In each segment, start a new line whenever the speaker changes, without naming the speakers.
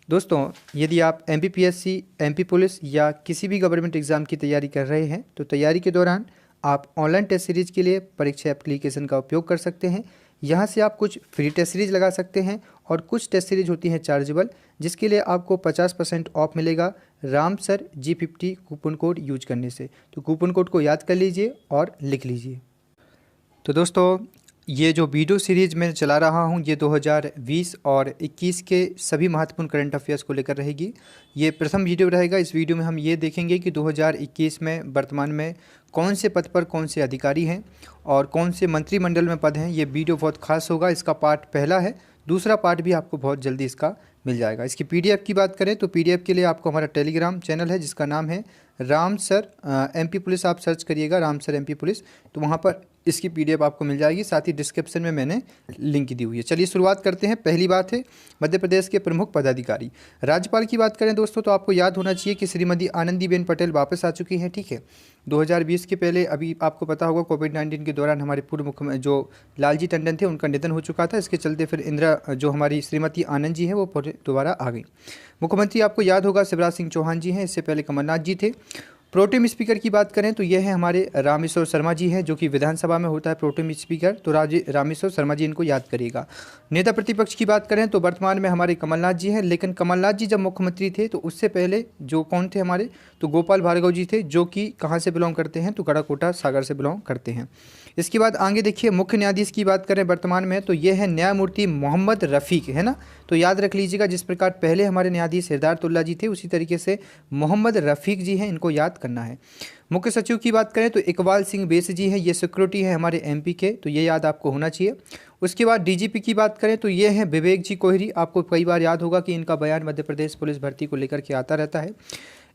दोस्तों, यदि आप एमपीपीएससी, एमपी पुलिस या किसी भी गवर्नमेंट एग्ज़ाम की तैयारी कर रहे हैं तो तैयारी के दौरान आप ऑनलाइन टेस्ट सीरीज़ के लिए परीक्षा एप्लीकेशन का उपयोग कर सकते हैं। यहाँ से आप कुछ फ्री टेस्ट सीरीज़ लगा सकते हैं और कुछ टेस्ट सीरीज होती हैं चार्जेबल, जिसके लिए आपको 50% ऑफ मिलेगा Ramsar G50 coupon code use करने से। तो कूपन कोड को याद कर लीजिए और लिख लीजिए। तो दोस्तों, ये जो वीडियो सीरीज़ मैं चला रहा हूँ ये 2020 और 21 के सभी महत्वपूर्ण करंट अफेयर्स को लेकर रहेगी। ये प्रथम वीडियो रहेगा। इस वीडियो में हम ये देखेंगे कि 2021 में वर्तमान में कौन से पद पर कौन से अधिकारी हैं और कौन से मंत्रिमंडल में पद हैं। ये वीडियो बहुत खास होगा। इसका पार्ट पहला है, दूसरा पार्ट भी आपको बहुत जल्दी इसका मिल जाएगा। इसकी पीडीएफ की बात करें तो पीडीएफ के लिए आपको हमारा टेलीग्राम चैनल है जिसका नाम है रामसर एमपी पुलिस। आप सर्च करिएगा रामसर एमपी पुलिस, तो वहाँ पर इसकी पीडीएफ आपको मिल जाएगी। साथ ही डिस्क्रिप्शन में मैंने लिंक दी हुई है। चलिए शुरुआत करते हैं। पहली बात है मध्य प्रदेश के प्रमुख पदाधिकारी। राज्यपाल की बात करें दोस्तों तो आपको याद होना चाहिए कि श्रीमती आनंदीबेन पटेल वापस आ चुकी हैं। ठीक है, 2020 के पहले अभी आपको पता होगा कोविड-19 के दौरान हमारे पूर्व मुख्यमंत्री जो लालजी टंडन थे उनका निधन हो चुका था। इसके चलते फिर इंदिरा जो हमारी श्रीमती आनंद जी हैं वो दोबारा आ गई। मुख्यमंत्री आपको याद होगा शिवराज सिंह चौहान जी हैं, इससे पहले कमलनाथ जी थे। प्रोटेम स्पीकर की बात करें तो ये है हमारे रामेश्वर शर्मा जी हैं, जो कि विधानसभा में होता है प्रोटेम स्पीकर। तो रामेश्वर शर्मा जी इनको याद करिएगा। नेता प्रतिपक्ष की बात करें तो वर्तमान में हमारे कमलनाथ जी हैं, लेकिन कमलनाथ जी जब मुख्यमंत्री थे तो उससे पहले जो कौन थे हमारे, तो गोपाल भार्गव जी थे, जो कि कहाँ से बिलोंग करते हैं, तो गढ़ाकोटा सागर से बिलोंग करते हैं। इसके बाद आगे देखिए, मुख्य न्यायाधीश की बात करें वर्तमान में तो ये है न्यायमूर्ति मोहम्मद रफ़ीक, है ना। तो याद रख लीजिएगा, जिस प्रकार पहले हमारे न्यायाधीश सिद्धार्थुल्ला जी थे उसी तरीके से मोहम्मद रफ़ीक जी हैं, इनको याद करना है। मुख्य सचिव की बात करें तो इकबाल सिंह बेस जी हैं, ये सिक्योरिटी है हमारे एमपी के, तो ये याद आपको होना चाहिए। उसके बाद डीजीपी की बात करें तो ये हैं विवेक जी कोहरी। आपको कई बार याद होगा कि इनका बयान मध्य प्रदेश पुलिस भर्ती को लेकर के आता रहता है।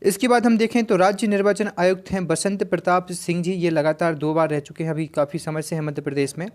इसके बाद हम देखें तो राज्य निर्वाचन आयुक्त हैं बसंत प्रताप सिंह जी, ये लगातार 2 बार रह चुके हैं, अभी काफ़ी समय से हैं मध्य प्रदेश में।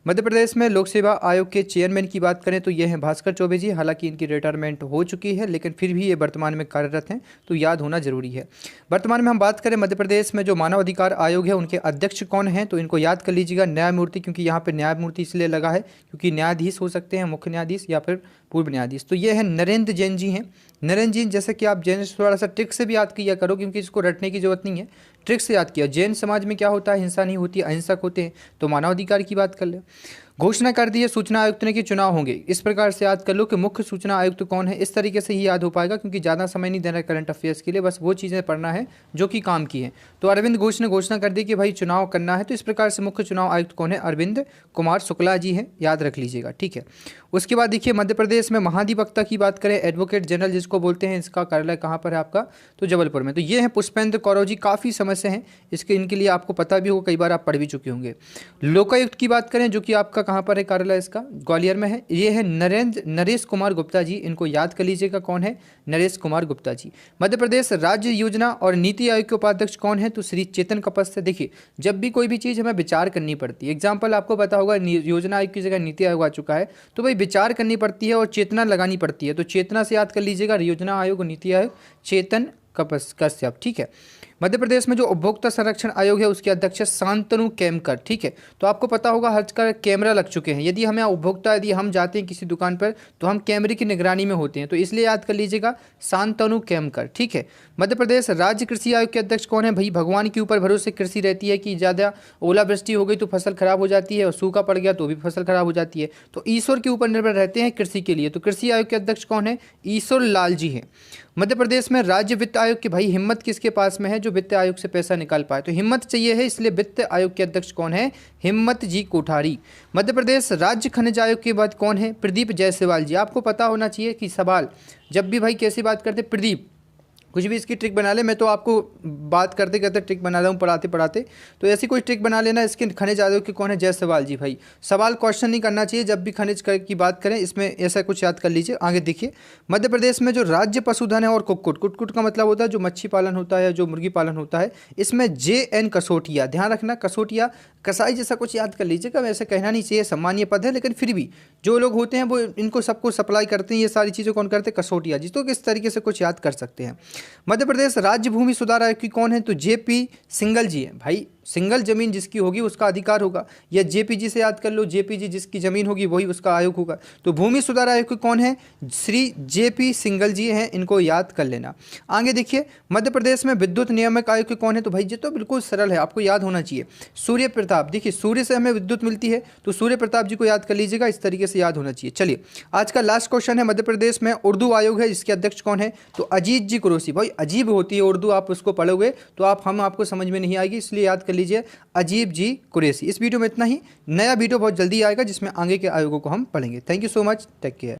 मध्य प्रदेश में लोक सेवा आयोग के चेयरमैन की बात करें तो ये हैं भास्कर चौबे जी। हालांकि इनकी रिटायरमेंट हो चुकी है, लेकिन फिर भी ये वर्तमान में कार्यरत हैं, तो याद होना जरूरी है। वर्तमान में हम बात करें मध्य प्रदेश में जो मानव अधिकार आयोग है उनके अध्यक्ष कौन हैं, तो इनको याद कर लीजिएगा न्यायमूर्ति, क्योंकि यहाँ पर न्यायमूर्ति इसलिए लगा है क्योंकि न्यायाधीश हो सकते हैं मुख्य न्यायाधीश या फिर पूर्व न्यायाधीश। तो ये है नरेंद्र जैन जी हैं। नरेंद्र जी, जैसे कि आप जैन थोड़ा सा ट्रिक से भी याद किया करो, क्योंकि इसको रटने की जरूरत नहीं है, ट्रिक से याद किया। जैन समाज में क्या होता है, हिंसा नहीं होती, अहिंसक होते हैं। तो मानवाधिकार की बात कर ले। घोषणा कर दी है सूचना आयुक्त ने कि चुनाव होंगे, इस प्रकार से याद कर लो कि मुख्य सूचना आयुक्त कौन है। इस तरीके से ही याद हो पाएगा, क्योंकि ज़्यादा समय नहीं देना करंट अफेयर्स के लिए, बस वो चीज़ें पढ़ना है जो कि काम की है। तो अरविंद घोष ने घोषणा कर दी कि भाई चुनाव करना है, तो इस प्रकार से मुख्य चुनाव आयुक्त कौन है, अरविंद कुमार शुक्ला जी हैं, याद रख लीजिएगा। ठीक है, उसके बाद देखिए मध्य प्रदेश में महाधिवक्ता की बात करें, एडवोकेट जनरल जिसको बोलते हैं, इसका कार्यालय कहाँ पर है आपका, तो जबलपुर में। तो ये है पुष्पेंद्र कौरव जी, काफ़ी समय से हैं, इनके लिए आपको पता भी होगा, कई बार आप पढ़ भी चुके होंगे। लोकायुक्त की बात करें जो कि आपका कहाँ पर है कार्यालय, इसका ग्वालियर में है। ये है नरेश कुमार गुप्ता जी, इनको याद कर लीजिएगा कौन है, नरेश कुमार गुप्ता जी। मध्य प्रदेश राज्य योजना और नीति आयोग के उपाध्यक्ष कौन है, तो श्री चेतन कपस से। देखिए, जब भी कोई भी चीज़ हमें विचार करनी पड़ती है, एग्जाम्पल आपको पता होगा योजना आयोग की जगह नीति आयोग आ चुका है, तो भाई विचार करनी पड़ती है और चेतना लगानी पड़ती है। तो चेतना से याद कर लीजिएगा, योजना आयोग, नीति आयोग, चेतन कश्यप। ठीक है, मध्य प्रदेश में जो उपभोक्ता संरक्षण आयोग है उसके अध्यक्ष शांतनु केमकर। ठीक है, तो आपको पता होगा हर जगह कैमरा लग चुके हैं। यदि हमें उपभोक्ता, यदि हम जाते हैं किसी दुकान पर तो हम कैमरे की निगरानी में होते हैं, तो इसलिए याद कर लीजिएगा शांतनु केमकर। ठीक है, मध्य प्रदेश राज्य कृषि आयोग के अध्यक्ष कौन है, भाई भगवान के ऊपर भरोसे कृषि रहती है कि ज़्यादा ओलावृष्टि हो गई तो फसल खराब हो जाती है और सूखा पड़ गया तो भी फसल खराब हो जाती है, तो ईश्वर के ऊपर निर्भर रहते हैं कृषि के लिए। तो कृषि आयोग के अध्यक्ष कौन है, ईश्वर लाल जी हैं। मध्य प्रदेश में राज्य वित्त आयोग की भाई हिम्मत किसके पास में है, जो वित्त आयोग से पैसा निकाल पाए, तो हिम्मत चाहिए है, इसलिए वित्त आयोग के अध्यक्ष कौन है, हिम्मत जी कोठारी। मध्य प्रदेश राज्य खनिज आयोग के बाद कौन है, प्रदीप जायसवाल जी। आपको पता होना चाहिए कि सवाल जब भी भाई कैसी बात करते, प्रदीप कुछ भी इसकी ट्रिक बना ले, मैं तो आपको बात करते करते ट्रिक बना रहा हूँ, पढ़ाते पढ़ाते, तो ऐसी कोई ट्रिक बना लेना। इसके खनिज आयोग के कौन है, जायसवाल जी। भाई सवाल क्वेश्चन नहीं करना चाहिए जब भी खनिज की बात करें, इसमें ऐसा कुछ याद कर लीजिए। आगे देखिए, मध्य प्रदेश में जो राज्य पशुधन है और कुक्कुट का मतलब होता है जो मच्छी पालन होता है, जो मुर्गी पालन होता है, इसमें JN कसोटिया, ध्यान रखना, कसोटिया कसाई जैसा कुछ याद कर लीजिएगा। वैसे कहना नहीं चाहिए, सम्मानीय पद है, लेकिन फिर भी जो लोग होते हैं वो इनको सबको सप्लाई करते हैं, ये सारी चीज़ें कौन करते हैं, कसोटिया जी। तो किस तरीके से कुछ याद कर सकते हैं। मध्य प्रदेश राज्य भूमि सुधार आयोग की कौन है, तो JP सिंगल जी है। भाई सिंगल ज़मीन जिसकी होगी उसका अधिकार होगा, या जेपीजी से याद कर लो, जेपीजी जिसकी ज़मीन होगी वही उसका आयोग होगा। तो भूमि सुधार आयोग कौन है? श्री जेपी सिंघल जी हैं, इनको याद कर लेना। आगे देखिए, मध्य प्रदेश में विद्युत नियामक आयोग कौन है? तो भाई ये तो बिल्कुल सरल है, आपको याद होना चाहिए, सूर्य प्रताप। देखिए सूर्य से हमें विद्युत मिलती है, तो सूर्य प्रताप जी को याद कर लीजिएगा, इस तरीके से याद होना चाहिए। चलिए आज का लास्ट क्वेश्चन है, मध्य प्रदेश में उर्दू आयोग है, इसके अध्यक्ष कौन है? तो अजीत जी कुरैशी। भाई अजीब होती है उर्दू, आप उसको पढ़ोगे तो आपको समझ में नहीं आएगी, इसलिए याद कर लीजिए अजीब जी कुरैशी। इस वीडियो में इतना ही, नया वीडियो बहुत जल्दी आएगा जिसमें आगे के आयोगों को हम पढ़ेंगे। Thank you so much, take care.